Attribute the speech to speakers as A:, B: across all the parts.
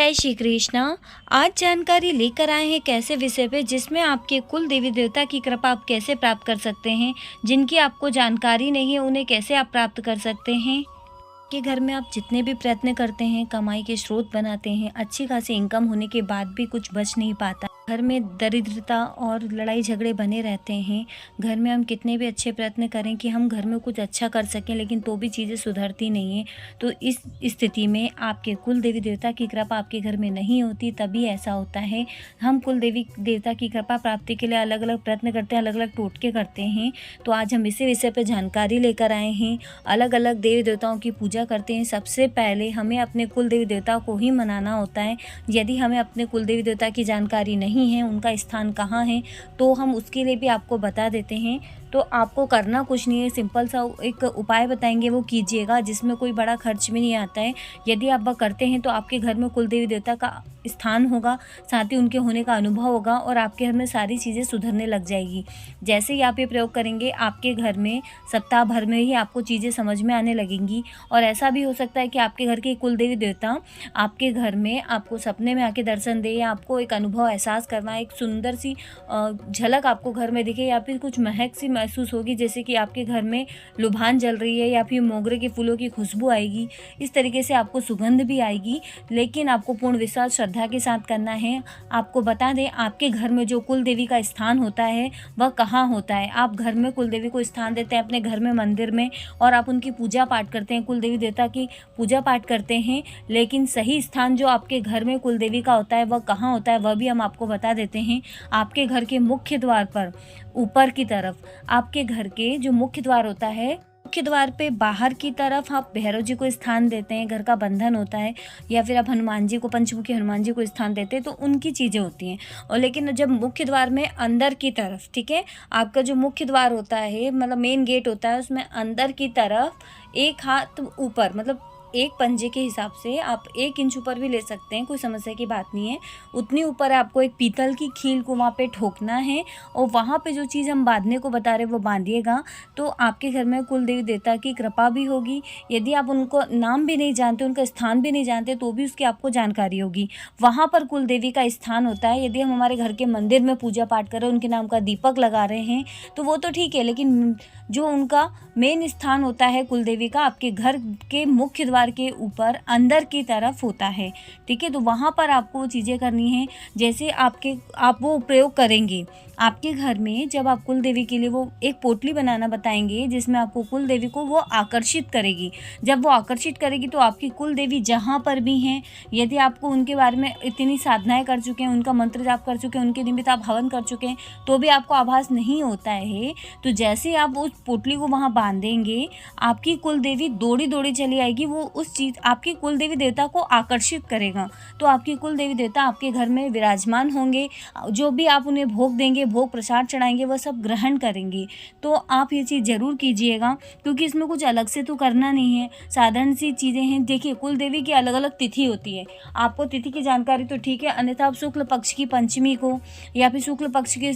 A: जय श्री कृष्णा। आज जानकारी लेकर आए हैं कैसे विषय पे जिसमें आपके कुल देवी देवता की कृपा आप कैसे प्राप्त कर सकते हैं। जिनकी आपको जानकारी नहीं है उन्हें कैसे आप प्राप्त कर सकते हैं। कि घर में आप जितने भी प्रयत्न करते हैं, कमाई के स्रोत बनाते हैं, अच्छी खासी इनकम होने के बाद भी कुछ बच नहीं पाता, घर में दरिद्रता और लड़ाई झगड़े बने रहते हैं। घर में हम कितने भी अच्छे प्रयत्न करें कि हम घर में कुछ अच्छा कर सकें, लेकिन तो भी चीज़ें सुधरती नहीं हैं। तो इस स्थिति में आपके कुल देवी देवता की कृपा आपके घर में नहीं होती, तभी ऐसा होता है। हम कुल देवी देवता की कृपा प्राप्ति के लिए अलग अलग प्रयत्न करते हैं, अलग अलग टोटके करते हैं। तो आज हम इसी विषय पर जानकारी लेकर आए हैं। अलग अलग देवी देवताओं की पूजा करते हैं। सबसे पहले हमें अपने कुल देवी देवता को ही मनाना होता है। यदि हमें अपने कुल देवी देवता की जानकारी नहीं है, उनका स्थान कहाँ है, तो हम उसके लिए भी आपको बता देते हैं। तो आपको करना कुछ नहीं है, सिंपल सा एक उपाय बताएंगे, वो कीजिएगा, जिसमें कोई बड़ा खर्च भी नहीं आता है। यदि आप वह करते हैं तो आपके घर में कुल देवी देवता का स्थान होगा, साथ ही उनके होने का अनुभव होगा और आपके घर में सारी चीज़ें सुधरने लग जाएगी। जैसे ही आप ये प्रयोग करेंगे, आपके घर में सप्ताह भर में ही आपको चीज़ें समझ में आने लगेंगी। और ऐसा भी हो सकता है कि आपके घर के कुल देवी देवता आपके घर में आपको सपने में आके दर्शन दे, या आपको एक अनुभव एहसास करवाए, एक सुंदर सी झलक आपको घर में दिखे, या फिर कुछ महक सी महसूस होगी, जैसे कि आपके घर में लुभान जल रही है या फिर मोगरे के फूलों की खुशबू आएगी। इस तरीके से आपको सुगंध भी आएगी, लेकिन आपको पूर्ण विश्वास श्रद्धा के साथ करना है। आपको बता दें, आपके घर में जो कुल देवी का स्थान होता है वह कहाँ होता है। आप घर में कुल देवी को स्थान देते हैं अपने घर में, मंदिर में, और आप उनकी पूजा पाठ करते हैं, कुल देवी देवता की पूजा पाठ करते हैं। लेकिन सही स्थान जो आपके घर में कुल देवी का होता है वह कहाँ होता है, वह भी हम आपको बता देते हैं। आपके घर के मुख्य द्वार पर ऊपर की तरफ, आपके घर के जो मुख्य द्वार होता है, मुख्य द्वार पे बाहर की तरफ आप भैरव जी को स्थान देते हैं, घर का बंधन होता है। या फिर आप हनुमान जी को, पंचमुखी हनुमान जी को स्थान देते हैं, तो उनकी चीज़ें होती हैं। और लेकिन जब मुख्य द्वार में अंदर की तरफ, ठीक है, आपका जो मुख्य द्वार होता है, मतलब मेन गेट होता है, उसमें अंदर की तरफ एक हाथ ऊपर, मतलब एक पंजे के हिसाब से आप 1 इंच ऊपर भी ले सकते हैं, कोई समस्या की बात नहीं है। उतनी ऊपर आपको एक पीतल की खील को वहाँ पे ठोकना है, और वहाँ पे जो चीज़ हम बांधने को बता रहे हैं वो बांधिएगा। तो आपके घर में कुल देवी देवता की कृपा भी होगी। यदि आप उनको नाम भी नहीं जानते, उनका स्थान भी नहीं जानते, तो भी उसकी आपको जानकारी होगी। वहाँ पर कुल देवी का स्थान होता है। यदि हम हमारे घर के मंदिर में पूजा पाठ कर रहे हैं, उनके नाम का दीपक लगा रहे हैं, तो वो तो ठीक है, लेकिन जो उनका मेन स्थान होता है कुल देवी का, आपके घर के मुख्य द्वार के ऊपर अंदर की तरफ होता है, ठीक है। तो वहाँ पर आपको वो चीज़ें करनी है। जैसे आप वो प्रयोग करेंगे आपके घर में, जब आप कुल देवी के लिए वो एक पोटली बनाना बताएंगे, जिसमें आपको कुल देवी को वो आकर्षित करेगी। जब वो आकर्षित करेगी तो आपकी कुल देवी जहाँ पर भी हैं, यदि आपको उनके बारे में इतनी साधनाएं कर चुके हैं, उनका मंत्र जाप कर चुके हैं, उनके निमित्त आप हवन कर चुके हैं, तो भी आपको आभास नहीं होता है, तो जैसे ही आप उस पोटली को वहाँ बांधेंगे, आपकी कुल देवी दौड़ी दौड़ी चली आएगी। वो उस चीज़ आपकी कुल देवी देवता को आकर्षित करेगा। तो आपकी कुल देवी देवता आपके घर में विराजमान होंगे। जो भी आप उन्हें भोग देंगे, भोग प्रसाद चढ़ाएंगे, वह सब ग्रहण करेंगे। तो आप ये चीज़ ज़रूर कीजिएगा, क्योंकि इसमें कुछ अलग से तो करना नहीं है, साधारण सी चीज़ें हैं। देखिए, कुल देवी की अलग अलग तिथि होती है। आपको तिथि की जानकारी तो ठीक है, अन्यथा आप शुक्ल पक्ष की पंचमी को, या फिर शुक्ल पक्ष के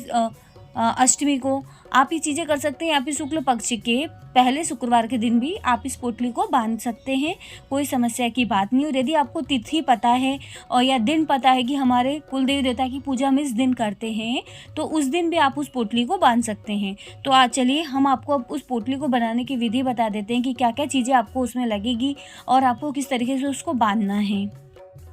A: अष्टमी को आप ये चीज़ें कर सकते हैं, या फिर शुक्ल पक्ष के पहले शुक्रवार के दिन भी आप इस पोटली को बांध सकते हैं। कोई समस्या की बात नहीं। और यदि आपको तिथि पता है और या दिन पता है कि हमारे कुल देवी देवता की पूजा हम इस दिन करते हैं, तो उस दिन भी आप उस पोटली को बांध सकते हैं। तो आज चलिए हम आपको अब उस पोटली को बनाने की विधि बता देते हैं कि क्या क्या चीज़ें आपको उसमें लगेगी और आपको किस तरीके से उसको बांधना है।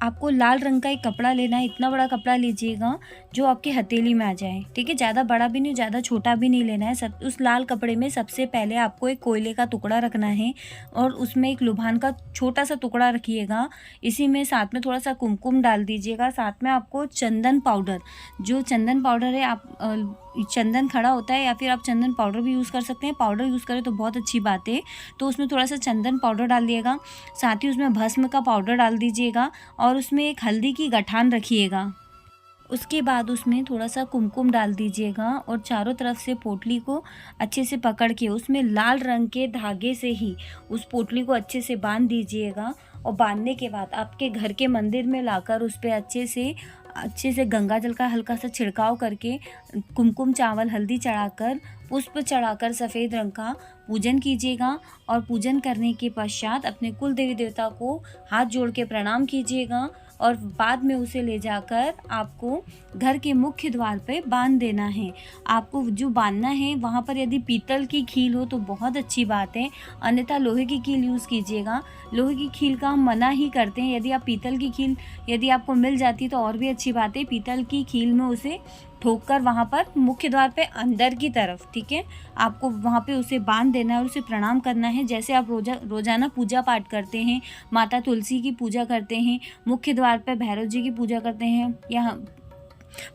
A: आपको लाल रंग का एक कपड़ा लेना है। इतना बड़ा कपड़ा लीजिएगा जो आपकी हथेली में आ जाए, ठीक है। ज़्यादा बड़ा भी नहीं, ज़्यादा छोटा भी नहीं लेना है। उस लाल कपड़े में सबसे पहले आपको एक कोयले का टुकड़ा रखना है, और उसमें एक लुभान का छोटा सा टुकड़ा रखिएगा। इसी में साथ में थोड़ा सा कुमकुम डाल दीजिएगा। साथ में आपको चंदन पाउडर, जो चंदन पाउडर है, आप चंदन खड़ा होता है या फिर आप चंदन पाउडर भी यूज़ कर सकते हैं। पाउडर यूज़ करें तो बहुत अच्छी बात है। तो उसमें थोड़ा सा चंदन पाउडर डाल दिएगा। साथ ही उसमें भस्म का पाउडर डाल दीजिएगा, और उसमें एक हल्दी की गठान रखिएगा। उसके बाद उसमें थोड़ा सा कुमकुम डाल दीजिएगा, और चारों तरफ से पोटली को अच्छे से पकड़ के उसमें लाल रंग के धागे से ही उस पोटली को अच्छे से बांध दीजिएगा। और बांधने के बाद आपके घर के मंदिर में लाकर उस पर अच्छे से गंगा जल का हल्का सा छिड़काव करके, कुमकुम, चावल, हल्दी चढ़ाकर, पुष्प चढ़ाकर सफ़ेद रंग का पूजन कीजिएगा। और पूजन करने के पश्चात अपने कुल देवी देवता को हाथ जोड़ के प्रणाम कीजिएगा। और बाद में उसे ले जाकर आपको घर के मुख्य द्वार पे बांध देना है। आपको जो बांधना है वहाँ पर यदि पीतल की कील हो तो बहुत अच्छी बात है, अन्यथा लोहे की कील यूज़ कीजिएगा। लोहे की कील का हम मना ही करते हैं। यदि आप पीतल की कील यदि आपको मिल जाती तो और भी अच्छी बात है। पीतल की कील में उसे ठोक कर वहाँ पर मुख्य द्वार पे अंदर की तरफ, ठीक है, आपको वहाँ पे उसे बांध देना है और उसे प्रणाम करना है। जैसे आप रोजाना पूजा पाठ करते हैं, माता तुलसी की पूजा करते हैं, मुख्य द्वार पे भैरव जी की पूजा करते हैं या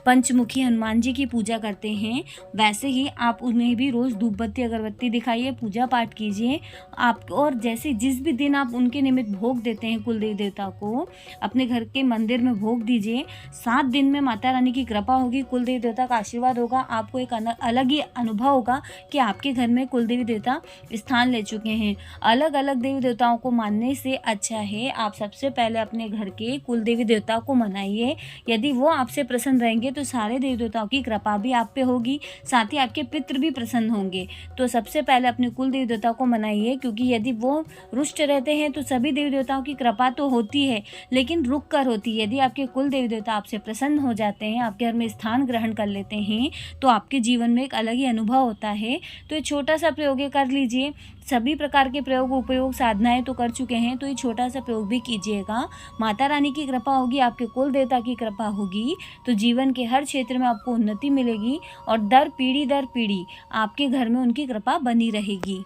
A: पंचमुखी हनुमान जी की पूजा करते हैं, वैसे ही आप उन्हें भी रोज़ धूप बत्ती अगरबत्ती दिखाइए, पूजा पाठ कीजिए आप। और जैसे जिस भी दिन आप उनके निमित्त भोग देते हैं कुल देवी देवता को, अपने घर के मंदिर में भोग दीजिए। 7 दिन में माता रानी की कृपा होगी, कुल देवी देवता का आशीर्वाद होगा। आपको एक अलग ही अनुभव होगा कि आपके घर में कुल देवी देवता स्थान ले चुके हैं। अलग अलग देवी देवताओं को मानने से अच्छा है आप सबसे पहले अपने घर के कुल देवी देवता को मनाइए। यदि वो आपसे प्रसन्न रहेंगे तो सारे देवी देवताओं की कृपा भी आप पे होगी, साथ ही आपके पितृ भी प्रसन्न होंगे। तो सबसे पहले अपने कुल देवी देवताओं को मनाइए, क्योंकि यदि वो रुष्ट रहते हैं तो सभी देवी देवताओं की कृपा तो होती है लेकिन रुक कर होती है। यदि आपके कुल देवी देवता आपसे प्रसन्न हो जाते हैं, आपके घर में स्थान ग्रहण कर लेते हैं, तो आपके जीवन में एक अलग ही अनुभव होता है। तो ये छोटा सा प्रयोग कर लीजिए। सभी प्रकार के प्रयोग उपयोग साधनाएं तो कर चुके हैं, तो ये छोटा सा प्रयोग भी कीजिएगा। माता रानी की कृपा होगी, आपके कुल देवता की कृपा होगी, तो जीवन के हर क्षेत्र में आपको उन्नति मिलेगी और दर पीढ़ी आपके घर में उनकी कृपा बनी रहेगी।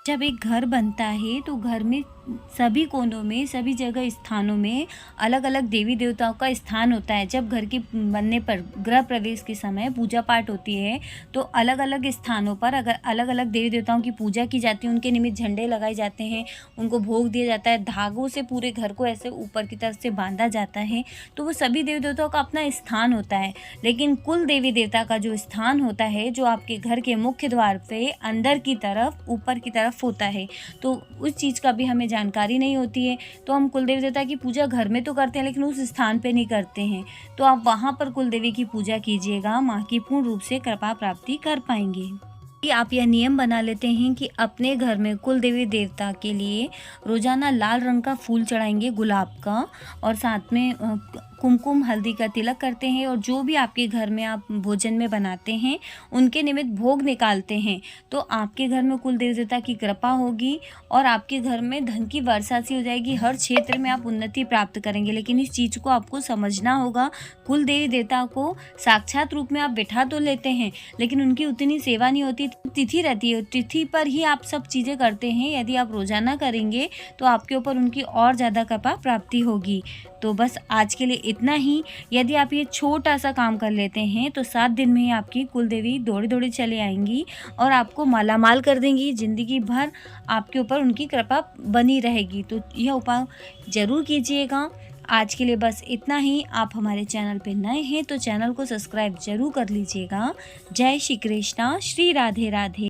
A: जब एक घर बनता है तो घर में सभी कोनों में, सभी जगह स्थानों में अलग अलग देवी देवताओं का स्थान होता है। जब घर के बनने पर गृह प्रवेश के समय पूजा पाठ होती है तो अलग अलग स्थानों पर अगर अलग अलग देवी देवताओं की पूजा की जाती है, उनके निमित्त झंडे लगाए जाते हैं, उनको भोग दिया जाता है, धागों से पूरे घर को ऐसे ऊपर की तरफ से बांधा जाता है। तो वो सभी देवी देवताओं का अपना स्थान होता है, लेकिन कुल देवी देवता का जो स्थान होता है, जो आपके घर के मुख्य द्वार पे अंदर की तरफ ऊपर की तरफ होता है, तो उस चीज़ का भी हमें जानकारी नहीं होती है। तो हम कुल देवी देवता की पूजा घर में तो करते हैं लेकिन उस स्थान पे नहीं करते हैं। तो आप वहाँ पर कुल देवी की पूजा कीजिएगा, माँ की पूर्ण रूप से कृपा प्राप्ति कर पाएंगे। आप यह नियम बना लेते हैं कि अपने घर में कुल देवी देवता के लिए रोजाना लाल रंग का फूल चढ़ाएंगे, गुलाब का, और साथ में कुमकुम हल्दी का तिलक करते हैं। और जो भी आपके घर में आप भोजन में बनाते हैं उनके निमित्त भोग निकालते हैं, तो आपके घर में कुल देवी देवता की कृपा होगी और आपके घर में धन की वर्षा सी हो जाएगी। हर क्षेत्र में आप उन्नति प्राप्त करेंगे। लेकिन इस चीज़ को आपको समझना होगा, कुल देवी देवता को साक्षात रूप में आप बिठा तो लेते हैं लेकिन उनकी उतनी सेवा नहीं होती, तिथि रहती है, तिथि पर ही आप सब चीज़ें करते हैं। यदि आप रोजाना करेंगे तो आपके ऊपर उनकी और ज़्यादा कृपा प्राप्ति होगी। तो बस आज के लिए इतना ही। यदि आप ये छोटा सा काम कर लेते हैं तो 7 दिन में ही आपकी कुल देवी दौड़ी दौड़ी चले आएंगी और आपको मालामाल कर देंगी। जिंदगी भर आपके ऊपर उनकी कृपा बनी रहेगी। तो यह उपाय जरूर कीजिएगा। आज के लिए बस इतना ही। आप हमारे चैनल पे नए हैं तो चैनल को सब्सक्राइब जरूर कर लीजिएगा। जय श्री कृष्णा, श्री राधे राधे।